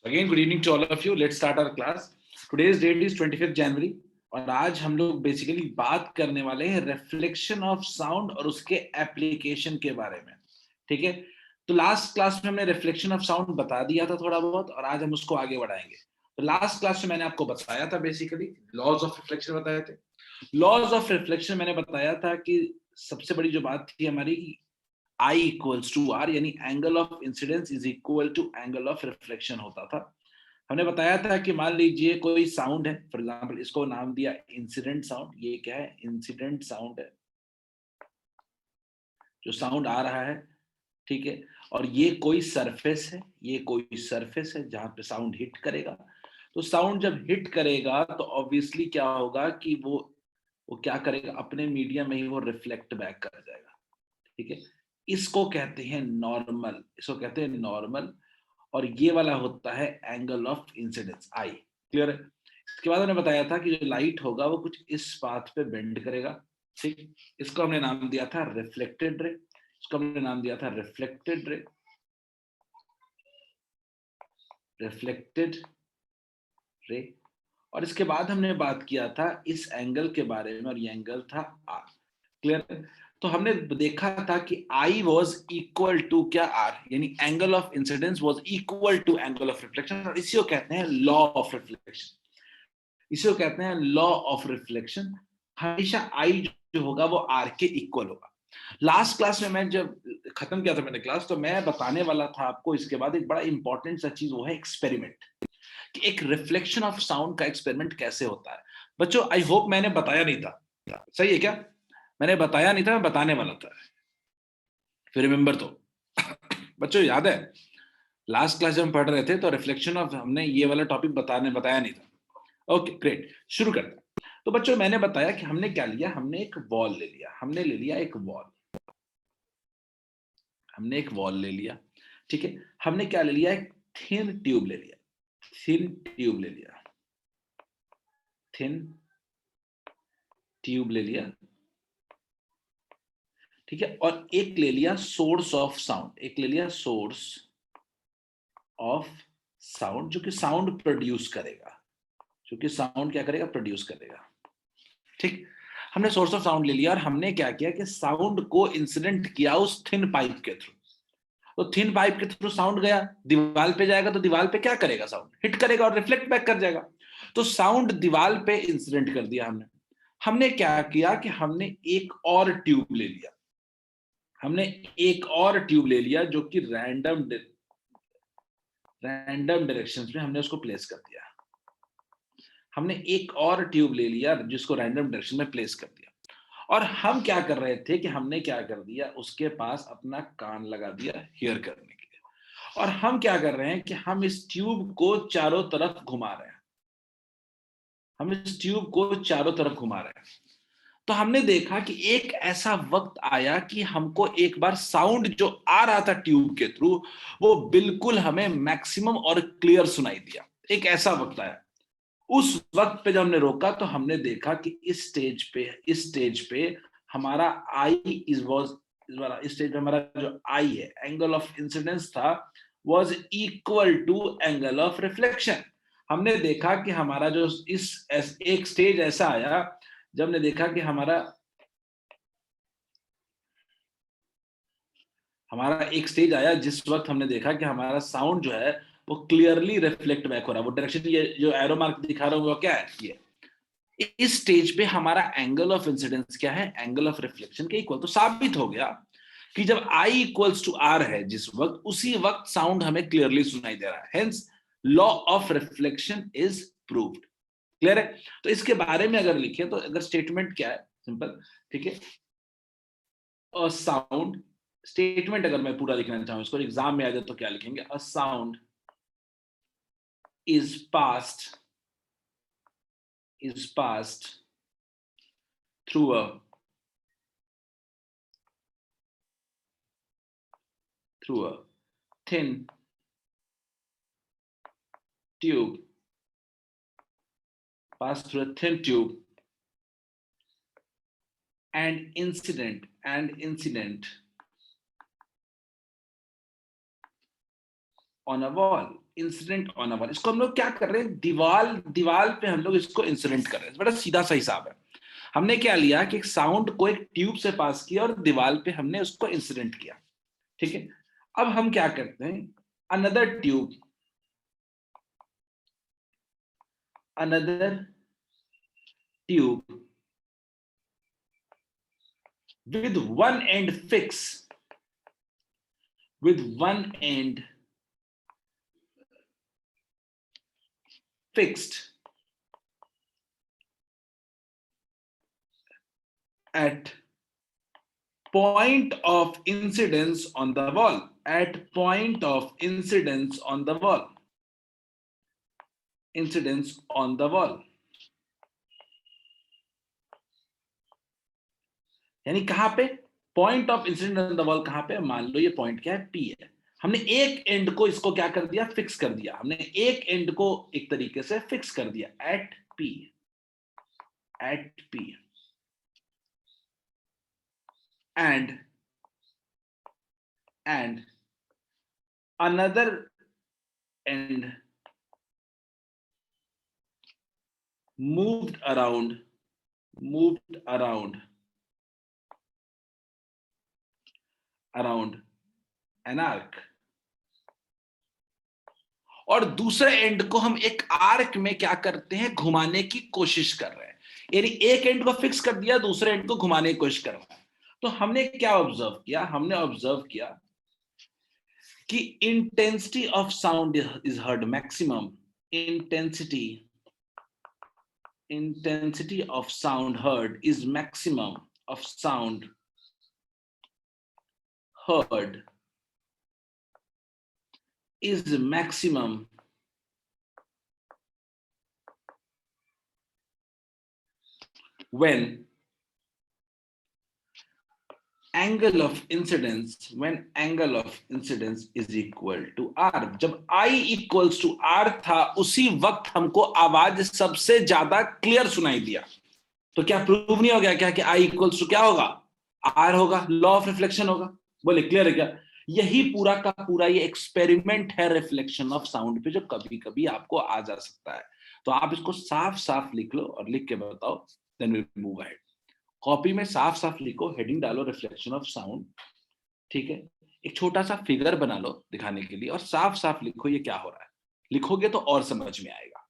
Again, good evening to all of you. Let's start our class. Today's date is 25th January और आज हम लोग basically बात करने वाले हैं रिफ्लेक्शन ऑफ साउंड और उसके एप्लीकेशन के बारे में. ठीक है, तो लास्ट क्लास में हमने रिफ्लेक्शन ऑफ साउंड बता दिया था थोड़ा बहुत और आज हम उसको आगे बढ़ाएंगे. तो लास्ट क्लास में मैंने आपको बताया था बेसिकली लॉज ऑफ रिफ्लेक्शन बताए थे. लॉज ऑफ रिफ्लेक्शन मैंने बताया था कि सबसे बड़ी जो बात थी हमारी I इक्वल्स टू आर, यानी angle of incidence is equal to angle of reflection होता था. हमने बताया था कि मान लीजिए कोई साउंड है, फॉर एग्जांपल इसको नाम दिया इंसिडेंट साउंड. ये क्या है? इंसिडेंट साउंड है, जो साउंड आ रहा है. ठीक है, और ये कोई सरफेस है, ये कोई सरफेस है जहां पे साउंड हिट करेगा. तो साउंड जब हिट करेगा तो ऑब्वियसली क्या होगा कि वो क्या करेगा, अपने मीडियम में ही वो रिफ्लेक्ट बैक कर जाएगा. ठीक है, इसको कहते हैं नॉर्मल, इसको कहते हैं नॉर्मल. और ये वाला होता है angle of incidence I. Clear है? इसके बाद हमने बताया था कि जो लाइट होगा वो कुछ इस पाथ पे बेंड करेगा. ठीक, इसको हमने नाम दिया था रिफ्लेक्टेड रे. इसको हमने नाम दिया था रिफ्लेक्टेड रे, रिफ्लेक्टेड रे. और इसके बाद हमने बात किया था इस एंगल के बारे में और ये एंगल था आर. क्लियर है? तो हमने देखा था कि I वॉज इक्वल टू क्या आर, यानी angle of incidence was equal to angle of reflection. और इसी को कहते हैं लॉ ऑफ रिफ्लेक्शन. इसी को कहते हैं लॉ ऑफ रिफ्लेक्शन. हमेशा I जो होगा वो R के इक्वल होगा. लास्ट क्लास में मैं जब खत्म किया था मैंने क्लास, तो मैं बताने वाला था आपको इसके बाद एक बड़ा इंपॉर्टेंट सा चीज, वो है एक्सपेरिमेंट. कि एक रिफ्लेक्शन ऑफ साउंड का एक्सपेरिमेंट कैसे होता है. बच्चों आई होप मैंने बताया नहीं था, सही है क्या? मैंने बताया नहीं था, मैं बताने वाला था. फिर रिमेंबर तो बच्चों याद है लास्ट क्लास जब हम पढ़ रहे थे तो रिफ्लेक्शन ऑफ हमने ये वाला टॉपिक बताया नहीं था. ओके ग्रेट, शुरू करते हैं. तो बच्चों मैंने बताया कि हमने क्या लिया, हमने एक वॉल ले लिया. हमने ले लिया एक वॉल, हमने एक वॉल ले लिया. ठीक है, हमने क्या ले लिया, एक थिन ट्यूब ले लिया. थिन ट्यूब ले लिया, थिन ट्यूब ले लिया. ठीक है, और एक ले लिया सोर्स ऑफ साउंड. एक ले लिया सोर्स ऑफ साउंड जो कि साउंड प्रोड्यूस करेगा, जो कि साउंड क्या करेगा, प्रोड्यूस करेगा. ठीक, हमने सोर्स ऑफ साउंड ले लिया और हमने क्या किया कि साउंड को इंसिडेंट किया उस थिन पाइप के थ्रू. तो थिन पाइप के थ्रू साउंड गया, दीवार पे जाएगा तो दीवार पे क्या करेगा, साउंड हिट करेगा और रिफ्लेक्ट बैक कर जाएगा. तो साउंड दीवार पे इंसिडेंट कर दिया हमने. हमने क्या किया कि हमने एक और ट्यूब ले लिया. हमने एक और ट्यूब ले लिया जो कि रैंडम डायरेक्शंस में हमने उसको प्लेस कर दिया. हमने एक और ट्यूब ले लिया जिसको रैंडम डायरेक्शन में प्लेस कर दिया. और हम क्या कर रहे थे कि हमने क्या कर दिया, उसके पास अपना कान लगा दिया हियर करने के लिए. और हम क्या कर रहे हैं कि हम इस ट्यूब को चारों तरफ घुमा रहे हैं. हम इस ट्यूब को चारों तरफ घुमा रहे हैं. तो हमने देखा कि एक ऐसा वक्त आया कि हमको एक बार साउंड जो आ रहा था ट्यूब के थ्रू वो बिल्कुल हमें मैक्सिमम और क्लियर सुनाई दिया. एक ऐसा वक्त आया. उस वक्त पे जब हमने रोका तो हमने देखा कि इस स्टेज पे हमारा आई इज वॉज इस स्टेज पे हमारा जो आई है, एंगल ऑफ इंसिडेंस था, was equal to angle of reflection. हमने देखा कि हमारा जो एक स्टेज ऐसा आया जब हमने देखा कि हमारा एक स्टेज आया जिस वक्त हमने देखा कि हमारा साउंड जो है वो क्लियरली रिफ्लेक्ट बैक हो रहा है. वो डायरेक्शन, ये जो एरो मार्क दिखा रहा हूँ वो क्या है, ये इस स्टेज पे हमारा एंगल ऑफ इंसिडेंस क्या है, एंगल ऑफ रिफ्लेक्शन के इक्वल. तो साबित हो गया कि जब I इक्वल्स टू आर है जिस वक्त, उसी वक्त साउंड हमें क्लियरली सुनाई दे रहा है. Hence law of reflection is proved. Clear है? तो इसके बारे में अगर लिखे तो अगर स्टेटमेंट क्या है, सिंपल. ठीक है, अ साउंड, स्टेटमेंट अगर मैं पूरा लिखना चाहूं इसको, एग्जाम में आ जाए तो क्या लिखेंगे, a sound is passed through a thin tube, pass through a thin tube, and incident on a wall, incident on a wall. इसको हम लोग क्या कर रहे हैं, दीवार दीवार पे हम लोग इसको इंसिडेंट कर रहे हैं। बड़ा सीधा सा हिसाब है। हमने क्या लिया कि एक साउंड को एक ट्यूब से पास किया और दीवार पे हमने उसको इंसिडेंट किया, ठीक है। अब हम क्या करते हैं, another tube, another tube with one end fix, with one end fixed at point of incidence on the wall, at point of incidence on the wall, incidence on the wall, यानी कहां पे, point of incident on the wall कहां पे, मान लो ये point क्या है, P है। हमने एक एंड को इसको क्या कर दिया, फिक्स कर दिया। हमने एक एंड को एक तरीके से फिक्स कर दिया at P, at P, and another end moved around, moved around an arc, और दूसरे एंड को हम एक आर्क में क्या करते हैं, घुमाने की कोशिश कर रहे हैं। यानी एक एंड को फिक्स कर दिया, दूसरे एंड को घुमाने की कोशिश कर रहा है। तो हमने क्या ऑब्जर्व किया, हमने ऑब्जर्व किया कि intensity of sound is heard maximum, intensity, intensity of sound heard is maximum of sound heard is maximum when angle of incidence, when angle of incidence is equal to r। जब I equals to r था, उसी वक्त हमको आवाज सबसे ज्यादा clear सुनाई दिया। तो क्या प्रूव नहीं हो गया क्या कि I equals to क्या होगा, r होगा, लॉ ऑफ रिफ्लेक्शन होगा। बोले क्लियर है क्या। यही पूरा का पूरा ये एक्सपेरिमेंट है रिफ्लेक्शन ऑफ साउंड पे, जो कभी कभी आपको आ जा सकता है। तो आप इसको साफ साफ लिख लो और लिख के बताओ, then we move ahead. Copy में साफ साफ लिखो, हेडिंग डालो रिफ्लेक्शन ऑफ साउंड, ठीक है। एक छोटा सा फिगर बना लो दिखाने के लिए, और साफ साफ लिखो ये क्या हो रहा है। लिखोगे तो और समझ में आएगा।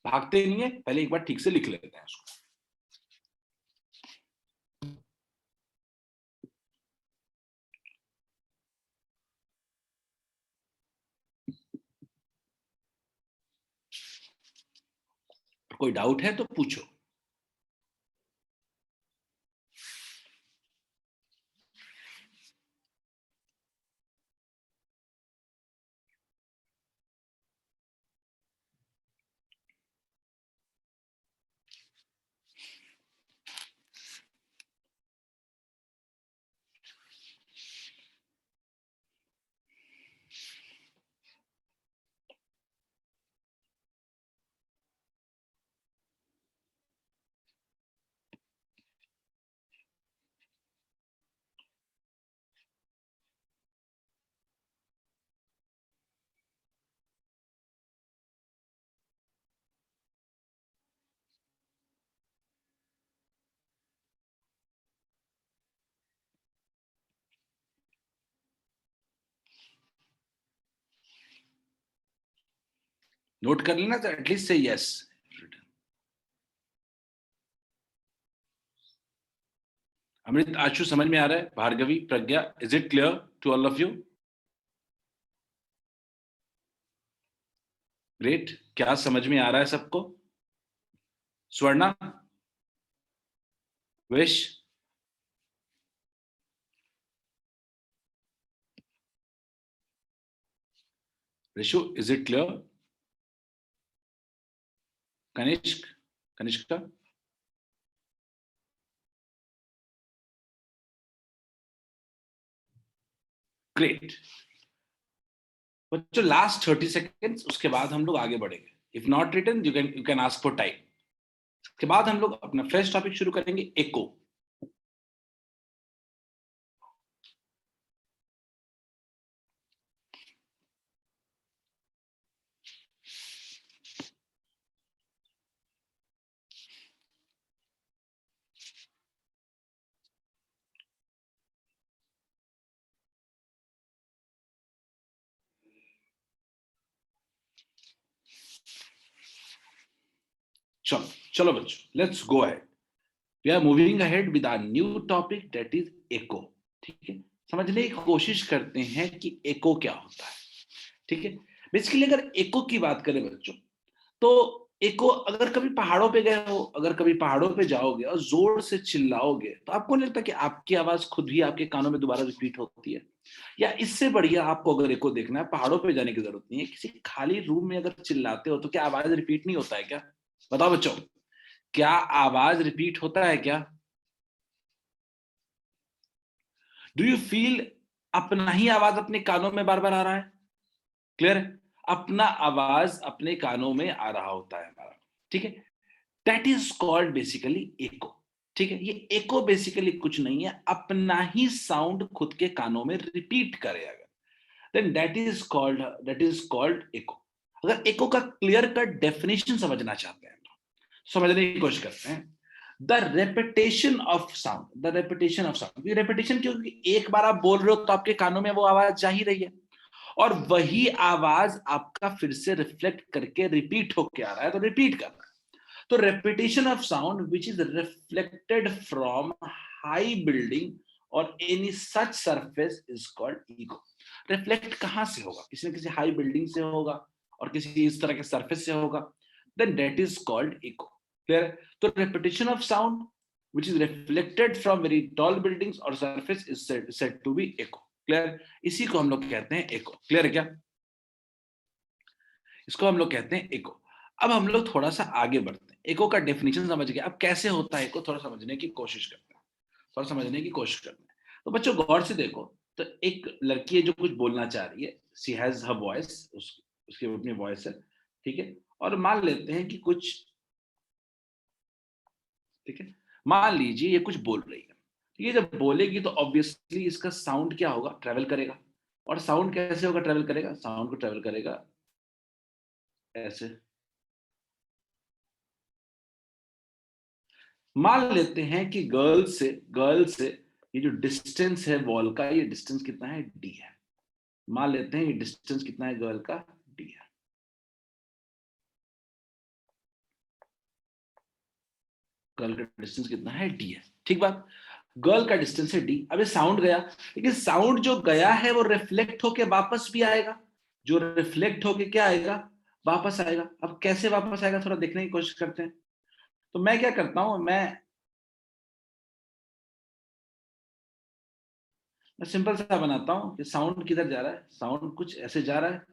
भागते नहीं है, पहले एक बार ठीक से लिख लेते हैं उसको। कोई डाउट है तो पूछो। नोट कर लेना, तो एटलीस्ट से यस। अमृत, आशु समझ में आ रहा है, Bhargavi, Pragya, is it clear to all of you. Great, क्या समझ में आ रहा है सबको। Swarna, Vish, Rishu, is it clear. Kanishk, Kanishka, great. बच्चों लास्ट 30 सेकेंड्स, उसके बाद हम लोग आगे बढ़ेंगे। If not written you can ask for time. उसके बाद हम लोग अपना फ्रेश टॉपिक शुरू करेंगे, एको। चलो चलो बच्चों, let's go ahead. We are moving ahead with our new topic that is echo. ठीक है, समझने की कोशिश करते हैं कि एको क्या होता है। ठीक है, बेसिकली अगर एको की बात करें बच्चों, तो एको अगर कभी पहाड़ों पे गए हो, अगर कभी पहाड़ों पे जाओगे और जोर से चिल्लाओगे, तो आपको नहीं लगता कि आपकी आवाज खुद ही आपके कानों में दोबारा रिपीट होती है? या इससे बढ़िया आपको अगर एको देखना है, पहाड़ों पे जाने की जरूरत नहीं है, किसी खाली रूम में अगर चिल्लाते हो तो क्या आवाज रिपीट नहीं होता है क्या? बताओ बच्चों, क्या आवाज रिपीट होता है क्या? डू यू फील अपना ही आवाज अपने कानों में बार बार आ रहा है? क्लियर है? अपना आवाज अपने कानों में आ रहा होता है हमारा। ठीक है, दैट इज कॉल्ड बेसिकली एको। ठीक है, ये एको बेसिकली कुछ नहीं है, अपना ही साउंड खुद के कानों में रिपीट करे अगर, देन दैट इज कॉल्ड एको। अगर एको का क्लियर कट डेफिनेशन समझना चाहते हैं तो समझने की कोशिश करते हैं। The repetition of sound, the repetition of sound, repetition क्योंकि एक बार आप बोल रहे हो तो आपके कानों में वो आवाज जा ही रही है, और वही आवाज आपका फिर से रिफ्लेक्ट करके रिपीट होके आ रहा है, तो रिपीट कर रहा है। तो repetition of sound which is reflected from high building or any such surface is called echo। Reflect कहां से होगा? किसी न किसी हाई बिल्डिंग से होगा और किसी इस तरह के सरफेस से होगा, then that is called echo। Clear? तो repetition of sound which is reflected from very tall buildings or surface is said to be echo। Clear? इसी को हम लोग कहते हैं echo। क्लियर है क्या? इसको हम लोग कहते हैं echo। अब हम लोग थोड़ा सा आगे बढ़ते हैं, एको का डेफिनेशन समझ गए, अब कैसे होता है एको थोड़ा समझने की कोशिश करते हैं, थोड़ा समझने की कोशिश करते हैं। तो बच्चों गौर से देखो, तो एक लड़की है जो कुछ बोलना चाह रही है, सी हैज हर वॉइस, उसकी अपनी वॉइस है। ठीक है, और मान लेते हैं कि कुछ, ठीक है, मान लीजिए ये कुछ बोल रही है। ये जब बोलेगी तो ऑब्वियसली इसका साउंड क्या होगा? ट्रेवल करेगा। और साउंड कैसे होगा? ट्रेवल करेगा, साउंड को ट्रेवल करेगा ऐसे। मान लेते हैं कि गर्ल से ये जो डिस्टेंस है वॉल का, ये डिस्टेंस कितना है? डी है। मान लेते हैं ये डिस्टेंस कितना है गर्ल का? डी है। गर्ल का डिस्टेंस कितना है? डी है। ठीक बात, गर्ल का डिस्टेंस है डी। अब ये साउंड गया, लेकिन साउंड जो गया है वो रिफ्लेक्ट होके वापस भी आएगा। जो रिफ्लेक्ट होके क्या आएगा? वापस आएगा। अब कैसे वापस आएगा थोड़ा देखने की कोशिश करते हैं। तो मैं क्या करता हूं, मैं सिंपल सा बनाता हूं कि साउंड किधर जा रहा है, साउंड कुछ ऐसे जा रहा है।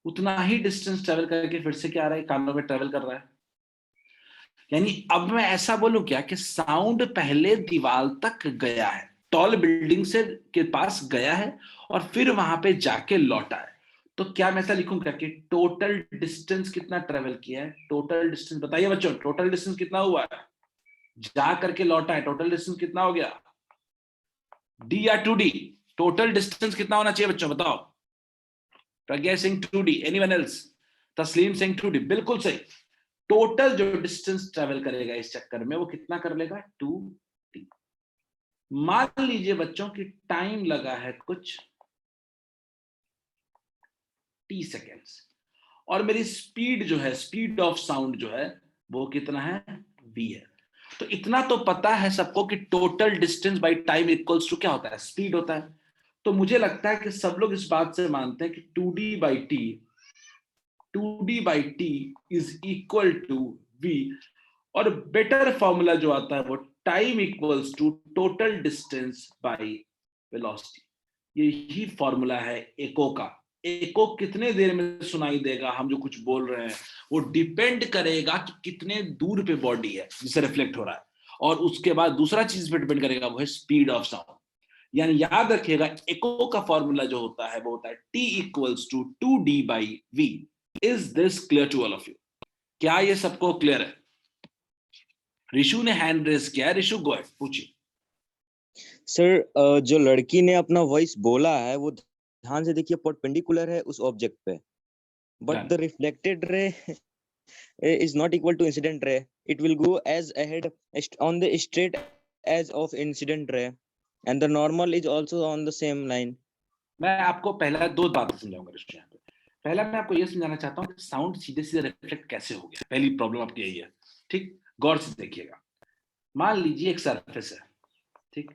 उतना ही डिस्टेंस ट्रेवल करके फिर से क्या आ रहा है? कानों में ट्रेवल कर रहा है। यानी अब मैं ऐसा बोलूं क्या कि साउंड पहले दीवार तक गया है, टॉल बिल्डिंग से के पास गया है, और फिर वहां पे जाके लौटा है। तो क्या मैं ऐसा लिखूं क्या कि टोटल डिस्टेंस कितना ट्रेवल किया है? टोटल डिस्टेंस बताइए बच्चों, टोटल डिस्टेंस कितना हुआ है? जा करके लौटा है, टोटल डिस्टेंस कितना हो गया? डी या टू डी? टोटल डिस्टेंस कितना होना चाहिए बच्चों बताओ? Pragya Singh 2D, anyone else? तस्लीम सिंह 2D, बिल्कुल सही। टोटल जो डिस्टेंस ट्रेवल करेगा इस चक्कर में वो कितना कर लेगा? 2D। मान लीजिए बच्चों की टाइम लगा है कुछ t सेकेंड्स, और मेरी स्पीड जो है, स्पीड ऑफ साउंड जो है वो कितना है? v है। तो इतना तो पता है सबको कि total distance by time equals to क्या होता है? स्पीड होता है। तो मुझे लगता है कि सब लोग इस बात से मानते हैं कि 2D by T is equal to v। और बेटर फॉर्मूला जो आता है वो time equals to total distance by velocity. यही फॉर्मूला है एको का। एको कितने देर में सुनाई देगा हम जो कुछ बोल रहे हैं, वो डिपेंड करेगा कि कितने दूर पे बॉडी है जिसे रिफ्लेक्ट हो रहा है, और उसके बाद दूसरा चीज पे डिपेंड करेगा, वो है स्पीड ऑफ साउंड। यानी याद रखिएगा, एको का फॉर्मूला जो होता है वो होता है T equals to 2D/V। Is this clear to all of you? क्या ये सबको क्लियर है? ऋषु ने हैंड रेस किया है, ऋषु गो अहेड, पूछिए। सर जो लड़की ने अपना वॉइस बोला है वो ध्यान से देखिए परपेंडिकुलर है उस ऑब्जेक्ट पे, but the reflected ray is not equal to incident ray. It will go as ahead on the straight edge of incident ray, and the normal is also on the same line. मैं आपको पहला दो बातें समझाऊंगा ऋषि यहाँ पे। पहला मैं आपको ये समझाना चाहता हूँ कि साउंड सीधे सीधे रिफ्लेक्ट कैसे हो गया। पहली प्रॉब्लम आपकी यही है, ठीक। गौर से देखिएगा, मान लीजिए एक सरफेस है, ठीक,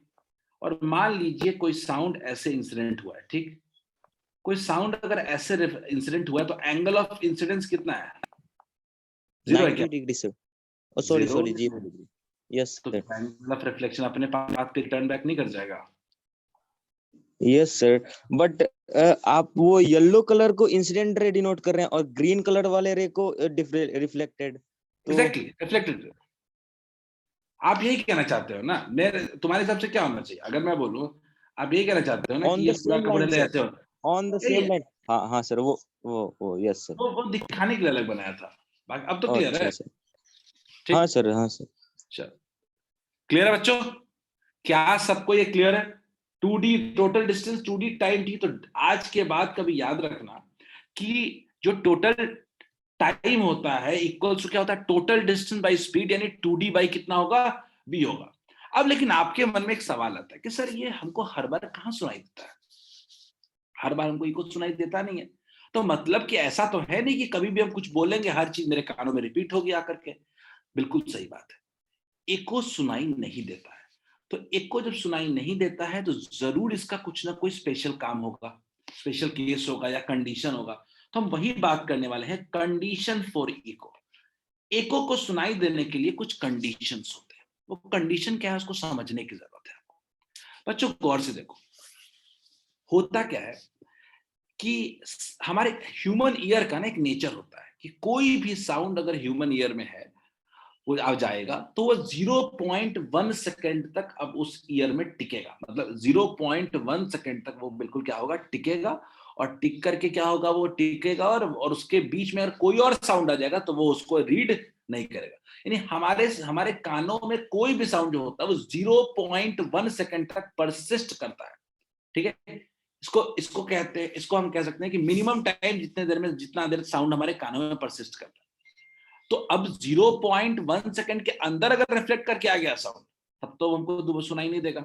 और मान लीजिए कोई साउंड ऐसे इंसिडेंट हुआ है, ठीक। कोई साउंड अगर ऐसे इंसिडेंट हुआ है तो एंगल ऑफ इंसिडेंस कितना है? 0 है क्या? 90 डिग्री सर। ओ सॉरी 0 सॉरी, 0 डिग्री। यस तो सर। एंगल ऑफ रिफ्लेक्शन अपने पाथ पे टर्न बैक नहीं कर जाएगा? यस सर, बट आप वो येलो कलर को इंसिडेंट रे डिनोट कर रहे हैं और ग्रीन कलर वाले रे को रिफ्लेक्टेड, तो एग्जैक्टली रिफ्लेक्टेड। आप यही कहना चाहते हो ना? मैं तुम्हारे हिसाब से क्या होना चाहिए अगर मैं बोलूं? आप यही कहना चाहते हो ना ऑन कि द ये पूरा सेम लाइन कपड़े सर, ऐसे हो? ऑन द यही सेम है। लाइन। हाँ हाँ सर, वो यस सर। वो दिखाने के लिए अलग बनाया था। अब तो क्लियर अच्छा है, सर। हाँ ठीक। सर, हाँ सर। चलो, क्लियर है बच्चों? क्या सबको ये क्लियर है? 2D total distance, 2D time T. तो आज के बाद कभी याद रखना कि जो टोटल टाइम होता है इक्वल्स टू क्या होता है? टोटल डिस्टेंस बाय स्पीड, यानी 2D बाई कितना होगा? b होगा। अब लेकिन आपके मन में एक सवाल आता है कि सर ये हमको हर बार कहां सुनाई देता है? हर बार हमको इको सुनाई देता नहीं है। तो मतलब कि ऐसा तो है नहीं कि कभी भी हम कुछ बोलेंगे हर चीज मेरे कानों में रिपीट होगी आकर के। बिल्कुल सही बात है, एको सुनाई नहीं देता है। तो एको जब सुनाई नहीं देता है तो जरूर इसका कुछ ना कोई स्पेशल काम होगा, स्पेशल केस होगा या कंडीशन होगा। तो हम वही बात करने वाले हैं, कंडीशन फॉर एको। एको को सुनाई देने के लिए कुछ कंडीशंस होते हैं। वो कंडीशन क्या है उसको समझने की जरूरत है आपको। बच्चों गौर से देखो, होता क्या है कि हमारे ह्यूमन ईयर का ना एक नेचर होता है कि कोई भी साउंड अगर ह्यूमन ईयर में है वो आ जाएगा तो वो 0.1 सेकेंड तक अब उस ईयर में टिकेगा। मतलब 0.1 सेकेंड तक वो बिल्कुल क्या होगा? टिकेगा। और टिक करके क्या होगा? वो टिकेगा और उसके बीच में अगर कोई और साउंड आ जाएगा तो वो उसको रीड नहीं करेगा। यानी हमारे हमारे कानों में कोई भी साउंड जो होता है वो 0.1 सेकेंड तक परसिस्ट करता है, ठीक है। इसको इसको कहते हैं, इसको हम कह सकते हैं कि मिनिमम टाइम जितने देर में, जितना देर साउंड हमारे कानों में परसिस्ट करता है। तो अब 0.1 सेकंड के अंदर अगर रिफ्लेक्ट करके आ गया साउंड तब तो हमको सुनाई नहीं देगा।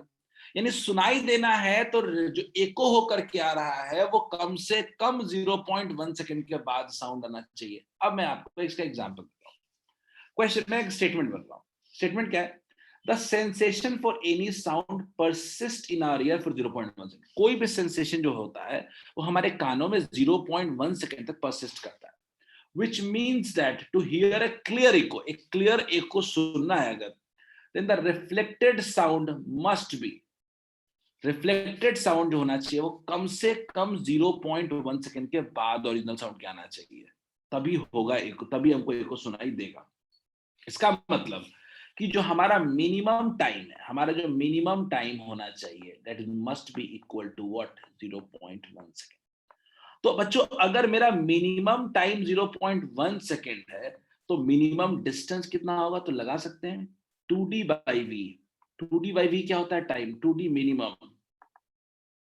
यानी सुनाई देना है तो जो एको होकर के आ रहा है वो कम से कम 0.1 सेकंड के बाद साउंड आना चाहिए। अब मैं आपको इसका एग्जांपल देता हूं। क्वेश्चन में एक स्टेटमेंट बता रहा हूं। स्टेटमेंट क्या है? The sensation for any sound persist in our ear for 0.1 second. कोई भी सेंसेशन जो होता है वो हमारे कानों में 0.1 सेकंड तक परसिस्ट करता है। which means that to hear a clear echo, एक clear echo सुनना है अगर, then the reflected sound must be, reflected sound जो होना चाहिए वो कम से कम 0.1 सेकंड के बाद ओरिजिनल साउंड के आना चाहिए। तभी होगा एको, तभी हमको एको सुनाई देगा। इसका मतलब कि जो हमारा मिनिमम टाइम है, हमारा जो मिनिमम टाइम होना चाहिए that must be equal to what? 0.1 second. तो बच्चों अगर मेरा मिनिमम टाइम 0.1 सेकेंड है तो मिनिमम डिस्टेंस कितना होगा? तो लगा सकते हैं 2D by we. 2D by we क्या होता है? Time. 2D minimum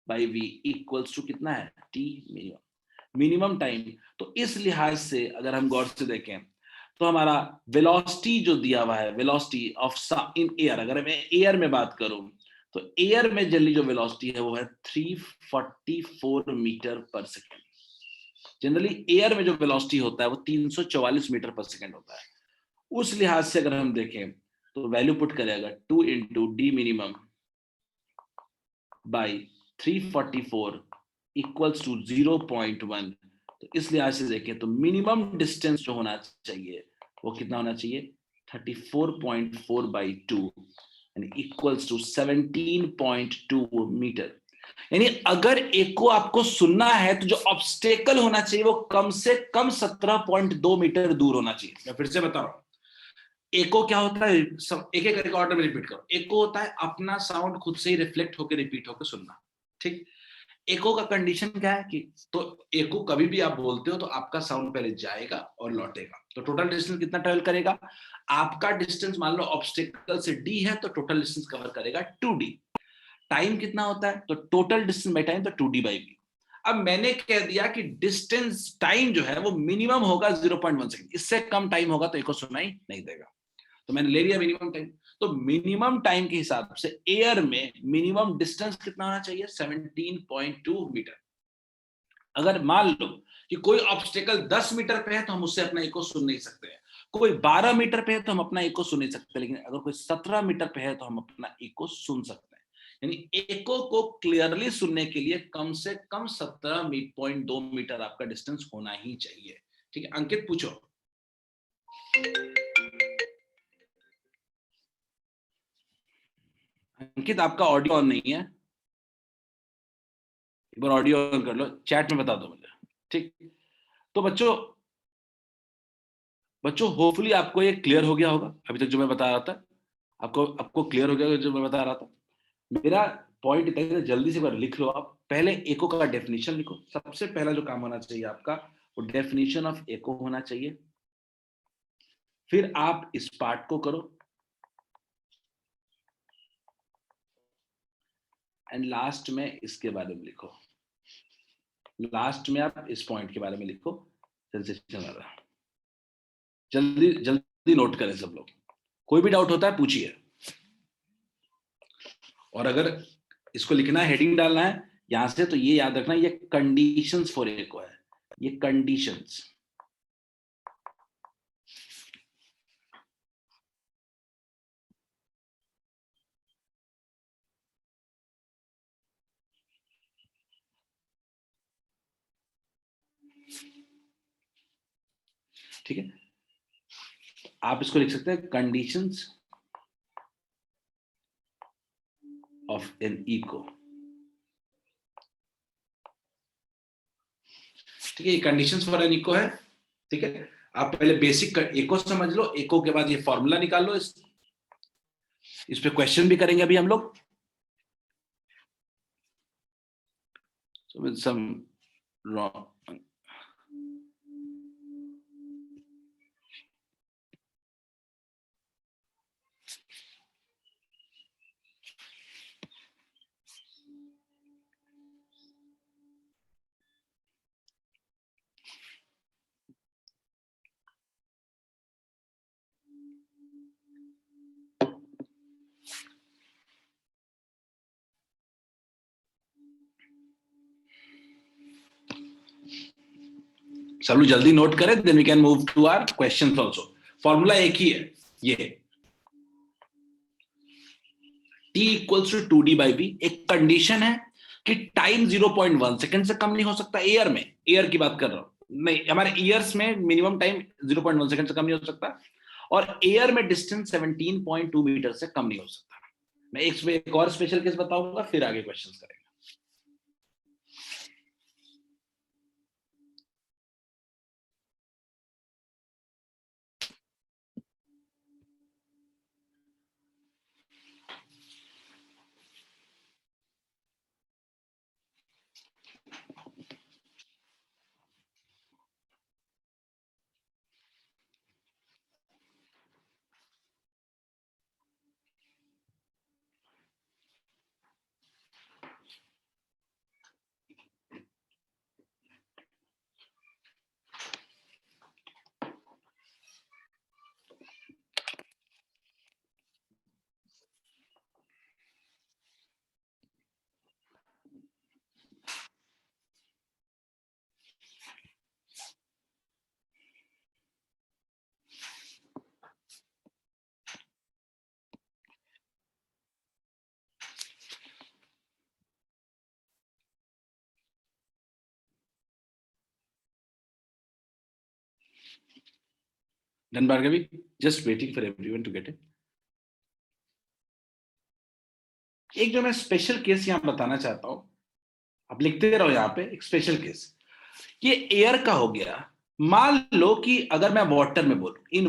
by V equals to कितना है? T minimum. Minimum time. तो इस लिहाज से अगर हम गौर से देखें तो हमारा वेलोसिटी जो दिया हुआ है, वेलोसिटी ऑफ इन एयर, अगर मैं एयर में बात करूं तो एयर में जनरली जो वेलोसिटी है वो है 344 मीटर पर सेकेंड। जनरली एयर में जो वेलोसिटी होता है वो 344 मीटर पर सेकेंड होता है। उस लिहाज से अगर हम देखें तो वैल्यू पुट करेगा 2 into D minimum by 344 equals to 0.1। तो इस लिहाज से देखें तो मिनिमम डिस्टेंस जो होना चाहिए वो कितना होना चाहिए? 34.4 बाई 2 यानी इक्वल्स टू 17.2 मीटर। यानी अगर एको आपको सुनना है तो जो ऑब्स्टेकल होना चाहिए वो कम से कम 17.2 मीटर दूर होना चाहिए। मैं फिर से बता रहा हूं, एको क्या होता है? एक एक करके ऑर्डर में रिपीट करो। एको होता है अपना साउंड खुद से ही रिफ्लेक्ट होकर रिपीट होकर सुनना, ठीक। एको का कंडीशन क्या है कि तो एको कभी भी आप बोलते हो तो आपका साउंड पहले जाएगा और लौटेगा। तो टोटल डिस्टेंस कितना ट्रेवल करेगा? आपका डिस्टेंस मान लो ऑब्स्टेकल से डी है तो टोटल डिस्टेंस कवर करेगा 2D। टाइम कितना होता है? तो टोटल डिस्टेंस बाई टाइम, तो 2D बाई वी। अब मैंने कह दिया कि डिस्टेंस टाइम जो है वो मिनिमम होगा 0.1 सेकंड, इससे कम टाइम होगा तो एको सुनाई नहीं देगा। तो मैंने ले लिया मिनिमम टाइम। तो मिनिमम टाइम के हिसाब से एयर में मिनिमम डिस्टेंस कितना होना चाहिए? 17.2 मीटर। अगर मान लो कि कोई ऑब्स्टेकल 10 मीटर पे है तो हम उससे अपना इको सुन नहीं सकते हैं, कोई 12 मीटर पे है तो हम अपना इको सुन नहीं सकते, लेकिन अगर कोई 17 मीटर पे है तो हम अपना इको सुन सकते हैं। यानी इको को क्लियरली सुनने के लिए कम से कम 17.2 मीटर आपका डिस्टेंस होना ही चाहिए। ठीक है, अंकित पूछो। अंकित आपका ऑडियो ऑन नहीं है, एक बार ऑडियो ऑन कर लो, चैट में बता दो मुझे। ठीक, तो बच्चों होपफुली आपको ये क्लियर हो गया होगा अभी तक जो मैं बता रहा था। आपको क्लियर हो गया होगा जो मैं बता रहा था। मेरा पॉइंट इतना है, जल्दी से एक बार लिख लो आप। पहले एको का डेफिनेशन लिखो, सबसे पहला जो काम होना चाहिए आपका वो डेफिनेशन ऑफ एको होना चाहिए। फिर आप इस पार्ट को करो एंड लास्ट में इसके बारे में लिखो। लास्ट में आप इस पॉइंट के बारे में लिखो, सेंसेशन वाला। जल्दी जल्दी नोट करें सब लोग, कोई भी डाउट होता है पूछिए। और अगर इसको लिखना है, हेडिंग डालना है यहां से, तो ये याद रखना ये कंडीशंस फॉर एको है, ये कंडीशंस। ठीक है, आप इसको लिख सकते हैं कंडीशंस ऑफ एन इको। ठीक है, ये कंडीशंस फॉर एन इको है। ठीक है, आप पहले बेसिक इको समझ लो, इको के बाद ये फॉर्मूला निकाल लो। इस पे क्वेश्चन भी करेंगे अभी हम लोग। So with some wrong, सब लोग जल्दी नोट करें, then we can move to our questions also. Formula एक ही है, ये t इक्वल्स टू 2d/v। एक कंडीशन है कि टाइम 0.1 सेकंड से कम नहीं हो सकता। एयर में, एयर की बात कर रहा हूं, नहीं हमारे ईयर्स में मिनिमम टाइम 0.1 सेकंड से कम नहीं हो सकता, और एयर में डिस्टेंस 17.2 मीटर से कम नहीं हो सकता। मैं एक और स्पेशल केस बताऊंगा, फिर आगे क्वेश्चंस करेंगे। Done, Bhargavi? Just waiting for everyone to get it. एक जो मैं स्पेशल केस यहां बताना चाहता हूं, आप लिखते रहो यहां पे, एक स्पेशल केस ये एयर का हो गया। मान लो कि अगर मैं वाटर में बोलूं, इन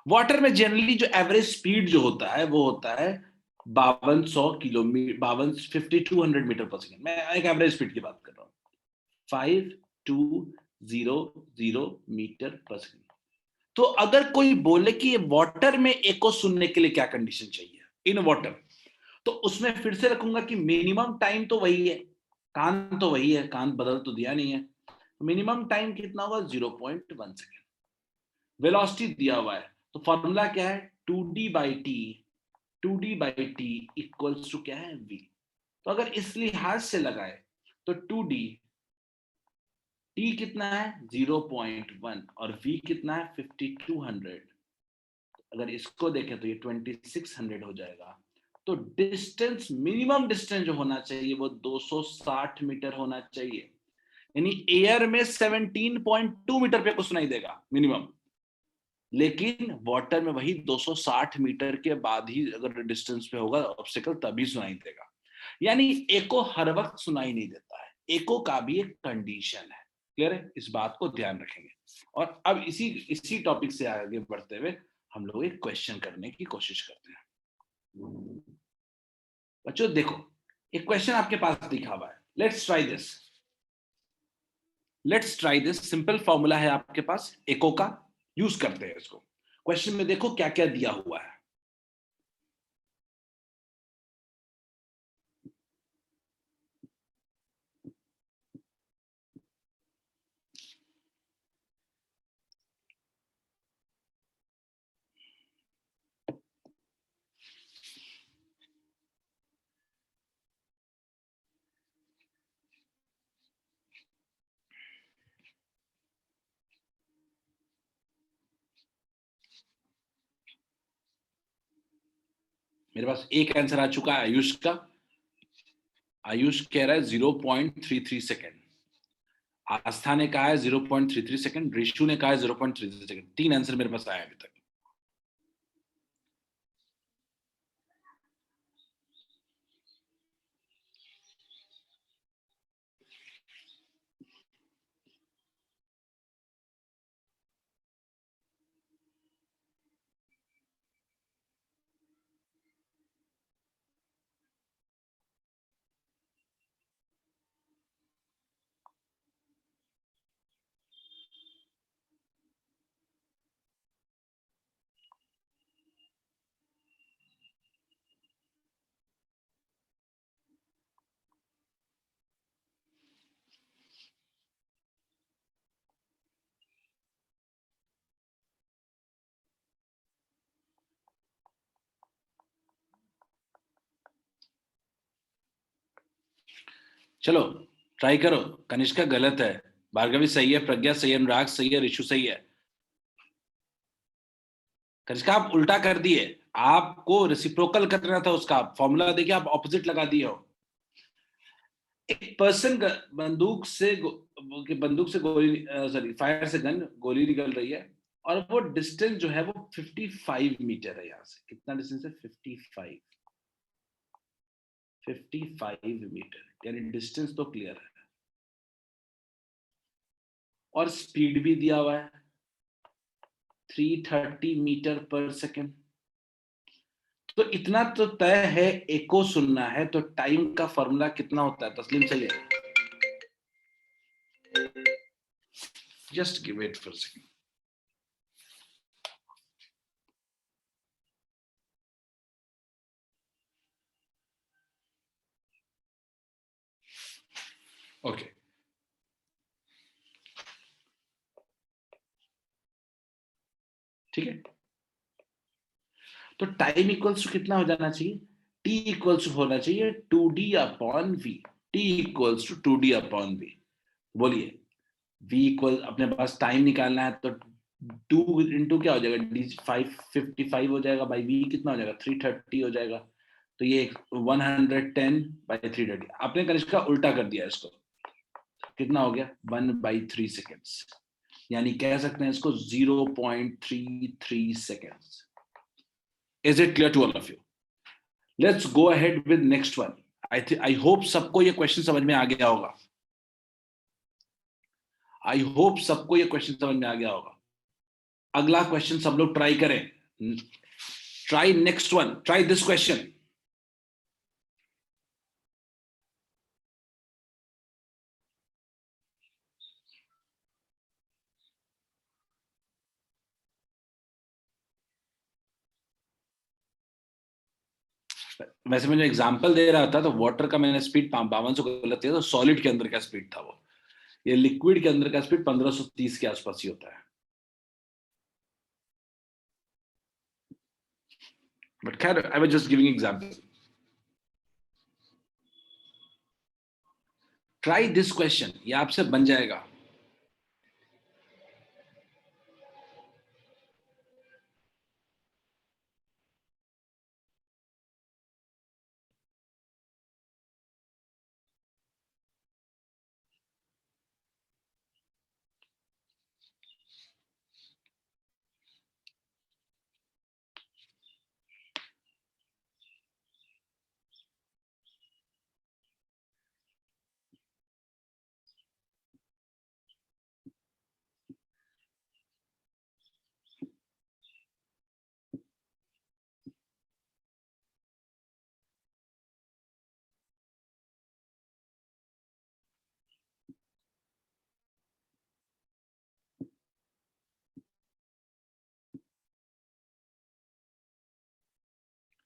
वाटर में जनरली जो एवरेज स्पीड जो होता है वो होता है 5200 किलोमीटर, 5200 मीटर पर सेकेंड। मैं एक एवरेज स्पीड की बात कर रहा हूं, 5200 मीटर पर सेकेंड। तो अगर कोई बोले कि वाटर में एको सुनने के लिए क्या कंडीशन चाहिए इन वाटर, तो उसमें फिर से रखूंगा कि मिनिमम टाइम तो वही है, कान तो वही है, कान बदल तो दिया नहीं है। मिनिमम टाइम कितना होगा? 0.1 सेकेंड। वेलोसिटी दिया हुआ है तो फॉर्मूला क्या है, 2d/t इक्वल्स टू क्या है, v। तो अगर इस लिहाज से लगाए तो 2d, t कितना है 0.1 और v कितना है 5200। अगर इसको देखें तो ये 2600 हो जाएगा। तो डिस्टेंस, मिनिमम डिस्टेंस जो होना चाहिए वो 260 मीटर होना चाहिए, यानी एयर में 17.2 मीटर पे कुछ सुनाई देगा मिनिमम, लेकिन वाटर में वही 260 मीटर के बाद ही अगर डिस्टेंस पे होगा ऑब्स्टिकल तभी सुनाई देगा। यानी एको हर वक्त सुनाई नहीं देता है, एको का भी एक कंडीशन है। क्लियर है, इस बात को ध्यान रखेंगे। और अब इसी टॉपिक से आगे बढ़ते हुए हम लोग एक क्वेश्चन करने की कोशिश करते हैं। बच्चों देखो, एक क्वेश्चन आपके पास लिखा हुआ है, let's try this. Simple formula है आपके पास एको का, यूज करते हैं इसको। क्वेश्चन में देखो क्या क्या दिया हुआ है। मेरे पास एक आंसर आ चुका है आयुष का। आयुष कह रहा है 0.33 सेकेंड, आस्था ने कहा है 0.33 सेकेंड, ऋषु ने कहा है 0.33 सेकेंड। 3 आंसर मेरे पास आया अभी तक। चलो ट्राई करो। कनिष्का गलत है, भार्गवी सही है, प्रज्ञा सही है, अनुराग सही है, ऋषु सही है। कनिष्का आप उल्टा कर दिए, आपको रेसिप्रोकल करना था उसका फॉर्मूला, देखिए आप ऑपोजिट लगा दिए हो। एक पर्सन बंदूक से गोली, सॉरी फायर से गन गोली निकल रही है, और वो डिस्टेंस जो है वो 55 मीटर है। यहाँ से कितना डिस्टेंस है, 55 मीटर, यानी डिस्टेंस तो क्लियर है। और स्पीड भी दिया हुआ है 330 मीटर पर सेकेंड। तो इतना तो तय है, एको सुनना है तो टाइम का फॉर्मूला कितना होता है तस्लीम, चलिए just give it for second. Okay, ठीक है। तो टाइम इक्वल्स टू कितना हो जाना चाहिए, टी इक्वल्स होना चाहिए 2d/v। T equals to 2d/v। बोलिए, v इक्वल, अपने पास टाइम निकालना है तो 2 इंटू क्या हो जाएगा, डी 555 हो जाएगा, बाई v कितना हो जाएगा 330 हो जाएगा। तो ये 110/330। आपने कनिष्का उल्टा कर दिया इसको, कितना हो गया 1/3 सेकेंड्स, यानी कह सकते हैं इसको 0.33 seconds. Is it clear to all of you? Let's go ahead with next one. I hope सबको ये क्वेश्चन समझ में आ गया होगा। I hope सबको ये क्वेश्चन समझ में आ गया होगा। अगला क्वेश्चन सब लोग ट्राई करें। Try next one. Try this question. वैसे मैं जो एग्जांपल दे रहा था तो वाटर का मैंने स्पीड 5200 गलत दिया, तो सॉलिड के अंदर का स्पीड था वो। ये लिक्विड के अंदर का स्पीड 1530 के आसपास ही होता है। बट खैर I was just giving example. Try this question, ये आपसे बन जाएगा.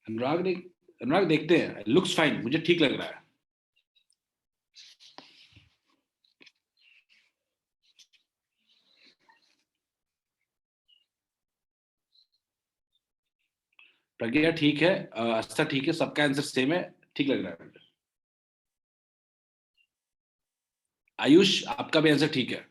अनुराग देखते हैं. लुक्स फाइन, मुझे ठीक लग रहा है. प्रज्ञा ठीक है, अस्था ठीक है, सबका आंसर सेम है, ठीक लग रहा है. आयुष आपका भी आंसर ठीक है.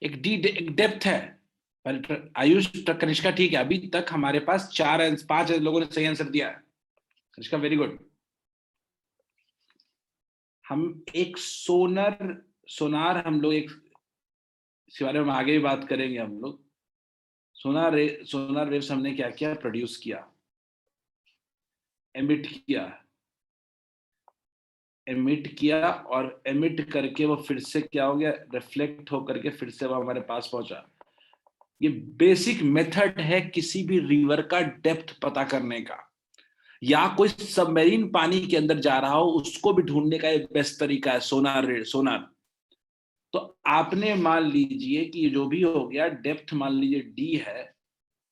एक डेप्थ है. पर आयुष कनिष्का ठीक है, अभी तक हमारे पास 5 लोगों ने सही आंसर दिया है. Kanishka very good. हम एक सोनार हम लोग एक, इस बारे में आगे भी बात करेंगे हम लोग. सोनार वेव्स हमने क्या किया, प्रोड्यूस किया, एमिट किया और एमिट करके वो फिर से क्या हो गया, रिफ्लेक्ट होकर के फिर से वो हमारे पास पहुंचा. ये बेसिक मेथड है किसी भी रिवर का डेप्थ पता करने का, या कोई सबमरीन पानी के अंदर जा रहा हो उसको भी ढूंढने का एक बेस्ट तरीका है सोनार. तो आपने मान लीजिए कि जो भी हो गया, डेप्थ मान लीजिए डी है,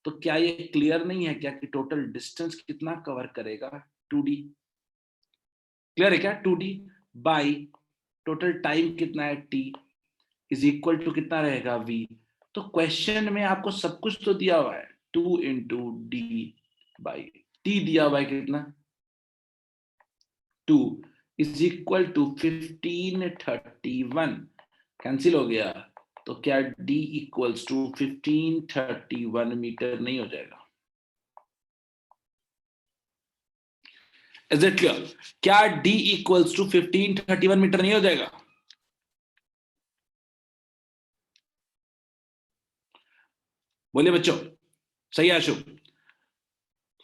तो क्या ये क्लियर नहीं है क्या कि टोटल डिस्टेंस कितना कवर करेगा, 2D. क्लियर है क्या, 2D बाई टोटल टाइम कितना है T इज इक्वल टू कितना रहेगा V. तो क्वेश्चन में आपको सब कुछ तो दिया हुआ है, 2 × D बाई T दिया हुआ है कितना, 2 इज इक्वल टू 1531. कैंसिल हो गया, तो क्या D इक्वल्स टू 1531 मीटर नहीं हो जाएगा? Is it clear? क्या D इक्वल्स टू 1531 मीटर नहीं हो जाएगा? बोलिए बच्चों, सही है अशोक?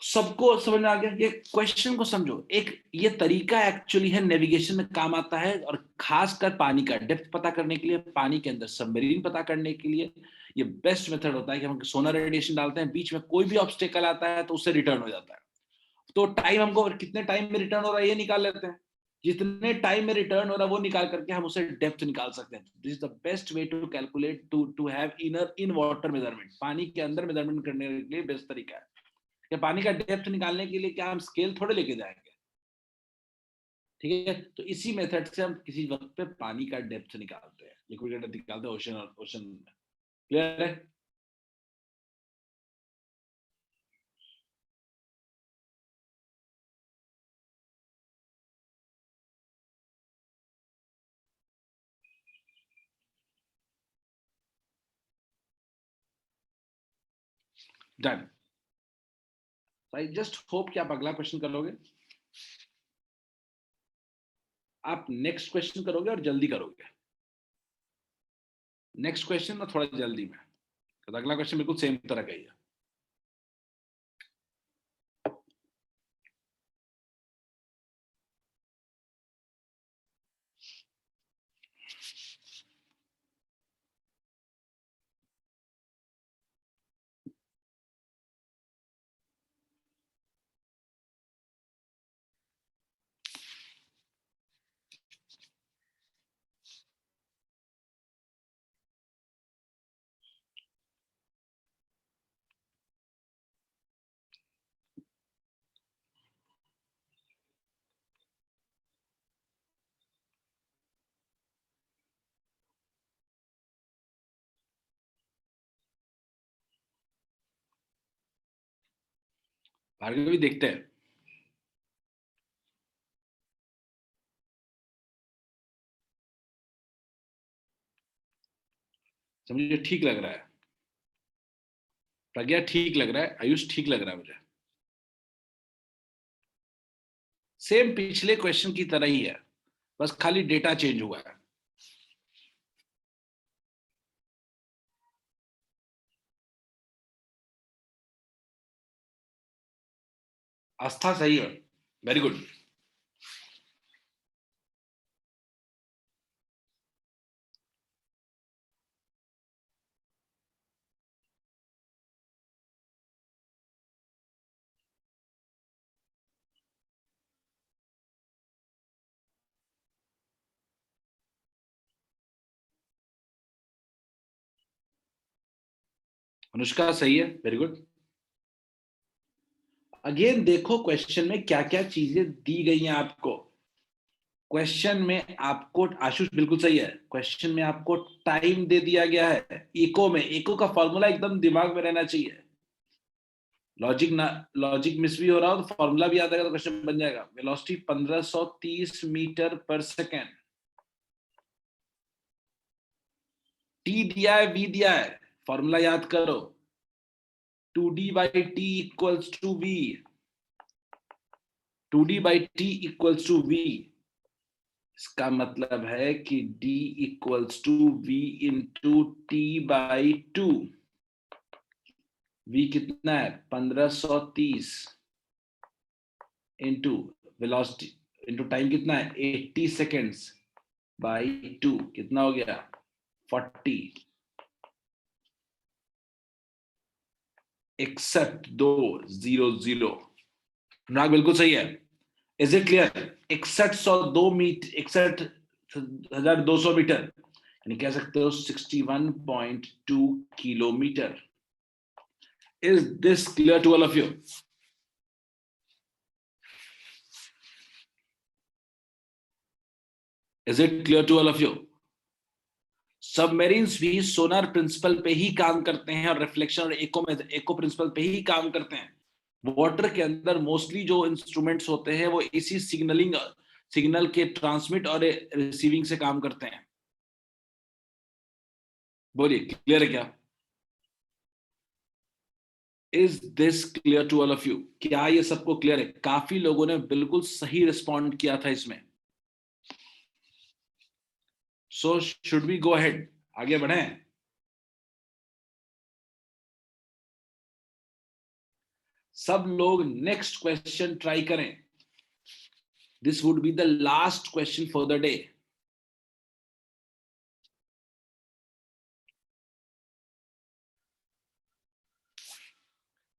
सबको समझ में आ गया? ये क्वेश्चन को समझो, एक ये तरीका एक्चुअली है, नेविगेशन में काम आता है, और खासकर पानी का डेप्थ पता करने के लिए, पानी के अंदर सबमरीन पता करने के लिए ये बेस्ट मेथड होता है कि हम सोलर रेडिएशन डालते हैं, बीच में कोई भी ऑब्स्टेकल आता है तो उससे रिटर्न हो जाता है. तो टाइम हमको कितने टाइम में रिटर्न हो रहा है ये निकाल लेते हैं, जितने टाइम में रिटर्न हो रहा है वो निकाल करके हम उसे डेप्थ निकाल सकते हैं. This is the best way to calculate, to have inner in water measurement. पानी के अंदर मेजरमेंट करने के लिए बेस्ट तरीका है. या पानी का डेप्थ निकालने के लिए क्या हम स्केल थोड़े लेके जाएंगे, ठीक है? तो इसी मेथड से हम किसी वक्त पे पानी का डेप्थ निकालते हैं, लिक्विड डेप्थ निकालते हैं ओशन में. क्लियर है? डन. आई जस्ट होप कि आप अगला क्वेश्चन करोगे, आप नेक्स्ट क्वेश्चन करोगे और जल्दी करोगे. नेक्स्ट क्वेश्चन ना थोड़ा जल्दी में, तो अगला क्वेश्चन बिल्कुल सेम तरह का ही है। भार्गवी देखते हैं। मुझे ठीक लग रहा है, प्रज्ञा ठीक लग रहा है, आयुष ठीक लग रहा है मुझे। सेम पिछले क्वेश्चन की तरह ही है, बस खाली डेटा चेंज हुआ है। आस्था सही है, वेरी गुड। अनुष्का सही है, वेरी गुड। अगेन देखो क्वेश्चन में क्या क्या चीजें दी गई हैं आपको। क्वेश्चन में आपको, आशुष बिल्कुल सही है, क्वेश्चन में आपको टाइम दे दिया गया है। इको में, इको का फॉर्मूला एकदम दिमाग में रहना चाहिए। लॉजिक ना, लॉजिक मिस भी हो रहा हो तो फॉर्मूला भी याद आएगा तो क्वेश्चन बन जाएगा। वेलोसिटी 1530 मीटर पर सेकेंड। टी दिया है, वी दिया है, फॉर्मूला याद करो। 2d by T equals to V. 2d by T equals to V. इसका मतलब है कि d equals to v into T by 2। v कितना है 1530 इंटू वेलोसिटी इंटू टाइम कितना है 80 सेकेंड्स बाई 2 कितना हो गया 40। 61,200। अनुराग बिल्कुल सही है। Is it clear? 6102 metre, 61,200 metre, यानी कह सकते हो 61.2 kilometre. Is this clear to all of you? Is it clear to all of you? Submarines भी सोनार प्रिंसिपल पे ही काम करते हैं और रिफ्लेक्शन और एको प्रिंसिपल पे ही काम करते हैं। वाटर के अंदर मोस्टली जो इंस्ट्रूमेंट्स होते हैं वो इसी सिग्नल के ट्रांसमिट और रिसीविंग से काम करते हैं। बोलिए क्लियर है क्या? Is this clear to all of you? क्या ये सबको क्लियर है? काफी लोगों ने बिल्कुल सही रिस्पॉन्ड किया था इसमें। So should we go ahead, आगे बढ़े? सब लोग नेक्स्ट क्वेश्चन ट्राई करें। This would be the last question for the day.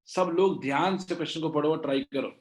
सब लोग ध्यान से क्वेश्चन को पढ़ो और ट्राई करो।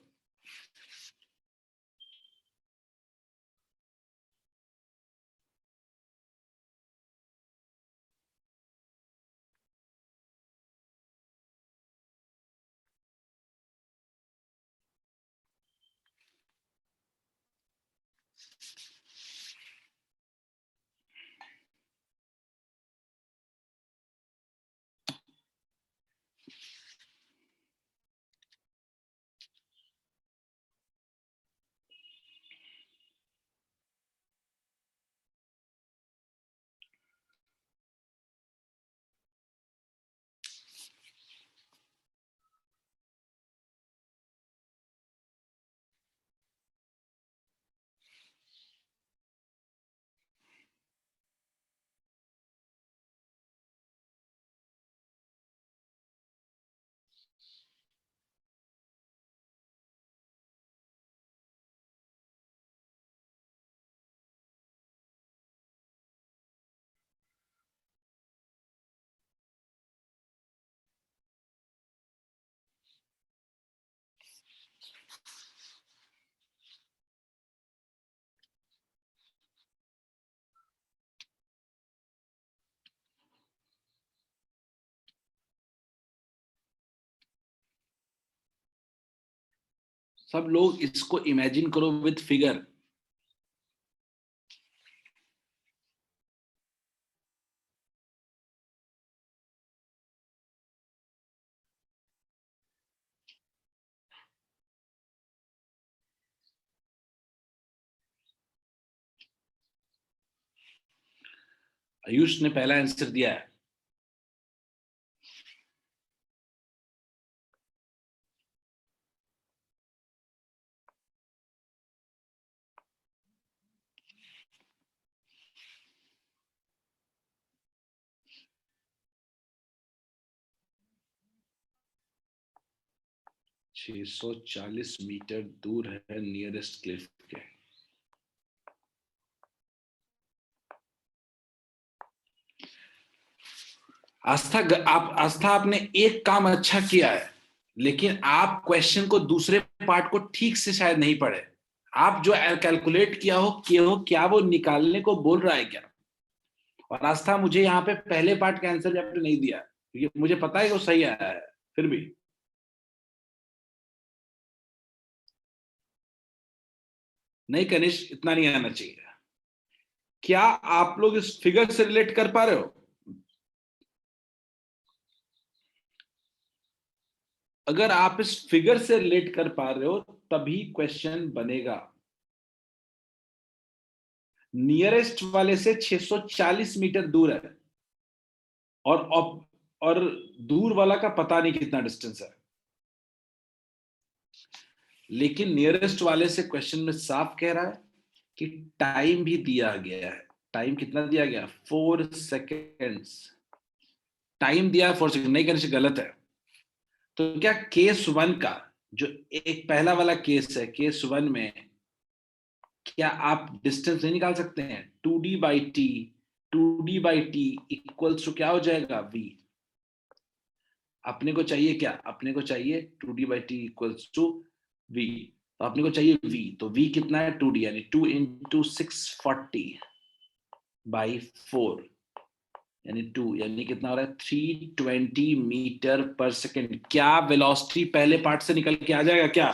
सब लोग इसको इमेजिन करो विद फिगर। आयुष ने पहला आंसर दिया है। छह 640 मीटर दूर है नियरेस्ट क्लिफ के। आस्था आपने एक काम अच्छा किया है, लेकिन आप क्वेश्चन को दूसरे पार्ट को ठीक से शायद नहीं पढ़े। आप जो कैलकुलेट किया हो क्या वो निकालने को बोल रहा है क्या? और आस्था मुझे यहाँ पे पहले पार्ट का आंसर आपने नहीं दिया, क्योंकि मुझे पता है कि वो सही आया है, फिर भी नहीं कनिष्क, इतना नहीं आना चाहिए। क्या आप लोग इस फिगर से रिलेट कर पा रहे हो? अगर आप इस फिगर से रिलेट कर पा रहे हो तभी क्वेश्चन बनेगा। नियरेस्ट वाले से 640 मीटर दूर है, और दूर वाला का पता नहीं कितना डिस्टेंस है, लेकिन नियरेस्ट वाले से क्वेश्चन में साफ कह रहा है कि टाइम भी दिया गया है। टाइम कितना दिया गया? 4 सेकेंड्स टाइम दिया है। 4 सेकेंड नहीं करने से गलत है। तो क्या केस 1 का जो एक पहला वाला केस है, केस 1 में क्या आप डिस्टेंस नहीं निकाल सकते हैं? 2d/t 2d/t इक्वल्स टू क्या हो जाएगा? v। अपने को चाहिए क्या? अपने को चाहिए 2d/t इक्वल्स टू v। तो अपने को चाहिए v, तो v कितना है? 2d, यानी 2 इंटू 640/4 यानी 2, यानी कितना हो रहा है? 320 मीटर पर सेकेंड। क्या वेलोसिटी पहले पार्ट से निकल के आ जाएगा क्या?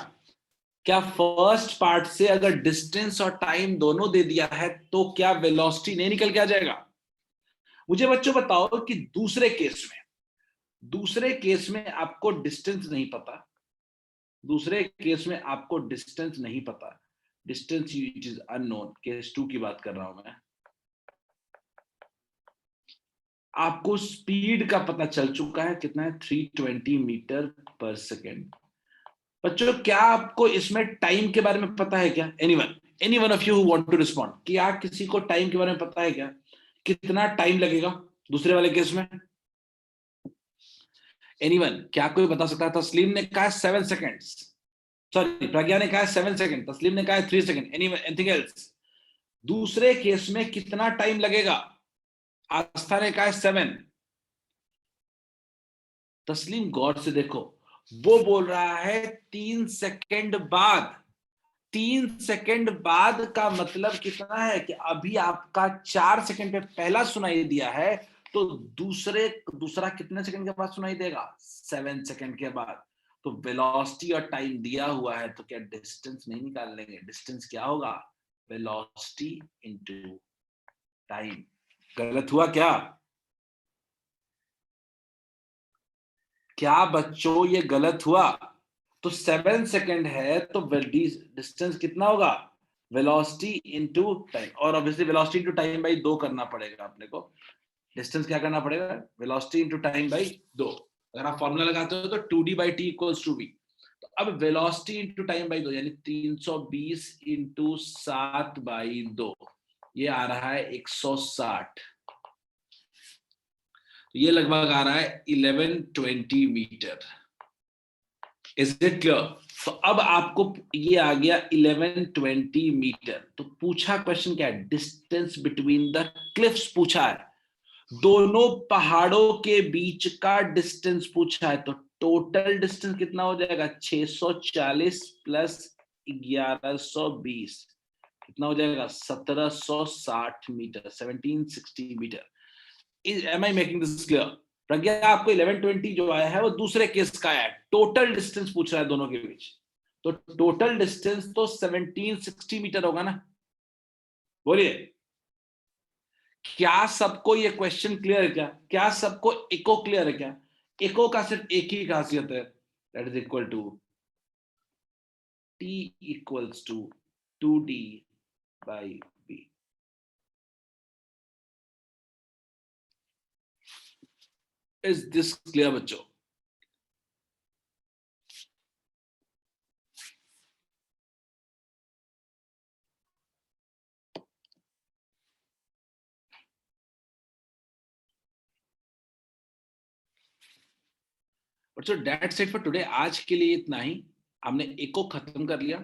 क्या फर्स्ट पार्ट से अगर डिस्टेंस और टाइम दोनों दे दिया है तो क्या वेलोसिटी नहीं निकल के आ जाएगा? मुझे बच्चों बताओ कि दूसरे केस में आपको डिस्टेंस नहीं पता, दूसरे केस में आपको डिस्टेंस नहीं पता, distance it is unknown. Case 2 की बात कर रहा हूं मैं। आपको स्पीड का पता चल चुका है, कितना है? 320 मीटर पर सेकेंड। बच्चों क्या आपको इसमें टाइम के बारे में पता है क्या? Any one of you who want to respond, क्या किसी को टाइम के बारे में पता है क्या? कितना टाइम लगेगा दूसरे वाले केस में? एनीवन, क्या कोई बता सकता है? तस्लीम ने कहा 7 सेकेंड्स, सॉरी प्रज्ञा ने कहा 7 सेकेंड, तस्लीम ने कहा 3 सेकेंड। Anything else? दूसरे केस में कितना टाइम लगेगा? आस्था ने कहा 7। तस्लीम गौर से देखो, वो बोल रहा है 3 सेकेंड बाद। 3 सेकेंड बाद का मतलब कितना है कि अभी आपका 4 सेकेंड पे पहला सुनाई दिया है, तो दूसरा कितने सेकंड के बाद सुनाई देगा? 7 सेकंड के बाद। तो वेलोसिटी और टाइम दिया हुआ है, तो क्या डिस्टेंस नहीं निकाल लेंगे? डिस्टेंस क्या होगा? Velocity into time. गलत हुआ क्या? क्या बच्चों ये गलत हुआ? तो 7 सेकंड है, तो डिस्टेंस कितना होगा? वेलोसिटी इनटू टाइम, और obviously velocity into time by 2 करना पड़ेगा अपने को। डिस्टेंस क्या करना पड़ेगा? Velocity into time by 2। अगर आप फॉर्मूला लगाते हो तो 2d/t इक्वल्स टू v। तो अब वेलोसिटी इनटू टाइम बाई 2 यानी 320 इंटू 7/2, ये आ रहा है 160। तो ये लगभग आ रहा है 1120 मीटर। Is it clear? तो अब आपको ये आ गया 1120 मीटर। तो पूछा क्वेश्चन क्या है? डिस्टेंस बिटवीन द क्लिफ्स पूछा है, दोनों पहाड़ों के बीच का डिस्टेंस पूछा है। तो टोटल डिस्टेंस कितना हो जाएगा? 640 प्लस 1120 कितना हो जाएगा? 1760 metre, 1760 metre. Am I making this clear? Pragya, आपको 1120 जो आया है वो दूसरे केस का है, टोटल डिस्टेंस पूछ रहा है दोनों के बीच। तो टोटल डिस्टेंस तो 1760 मीटर होगा ना। बोलिए, क्या सबको ये क्वेश्चन क्लियर है? क्या सबको इको क्लियर है? क्या इको का सिर्फ एक ही खासियत है, that is equal to T equals to 2D by B. Is this clear, बच्चों? बच्चों दैट्स इट फॉर टुडे। आज के लिए इतना ही। हमने इको खत्म कर लिया।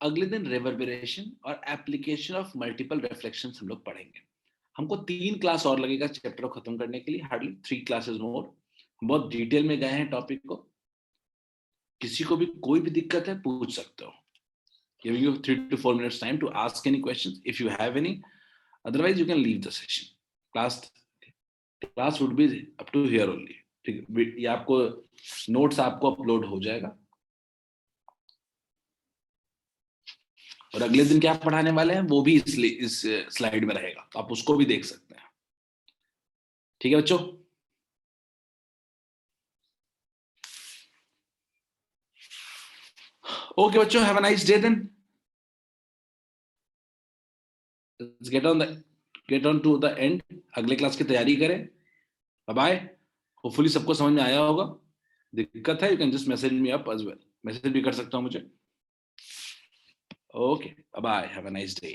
अगले दिन रिवर्बरेशन और एप्लीकेशन ऑफ मल्टीपल रिफ्लेक्शन हम लोग पढ़ेंगे। हमको 3 क्लास और लगेगा चैप्टर को खत्म करने के लिए, हार्डली 3 क्लासेस मोर। हम बहुत डिटेल में गए हैं टॉपिक को। किसी को भी कोई भी दिक्कत है पूछ सकते हो। Giving you 3 to 4 minutes time to ask any questions if you have any. Otherwise, you can leave the session. Class would be up to here only. ठीक है, ये आपको नोट्स आपको अपलोड हो जाएगा और अगले दिन क्या पढ़ाने वाले हैं वो भी इस स्लाइड में रहेगा, तो आप उसको भी देख सकते हैं। ठीक है बच्चों, ओके बच्चों, have a nice day then. Let's get on to the end. अगले क्लास की तैयारी करें। Bye bye. होपफुली सबको समझ में आया होगा। दिक्कत है, you can just message me up as well. Message भी कर सकता हूं मुझे। Okay, bye bye, have a nice day.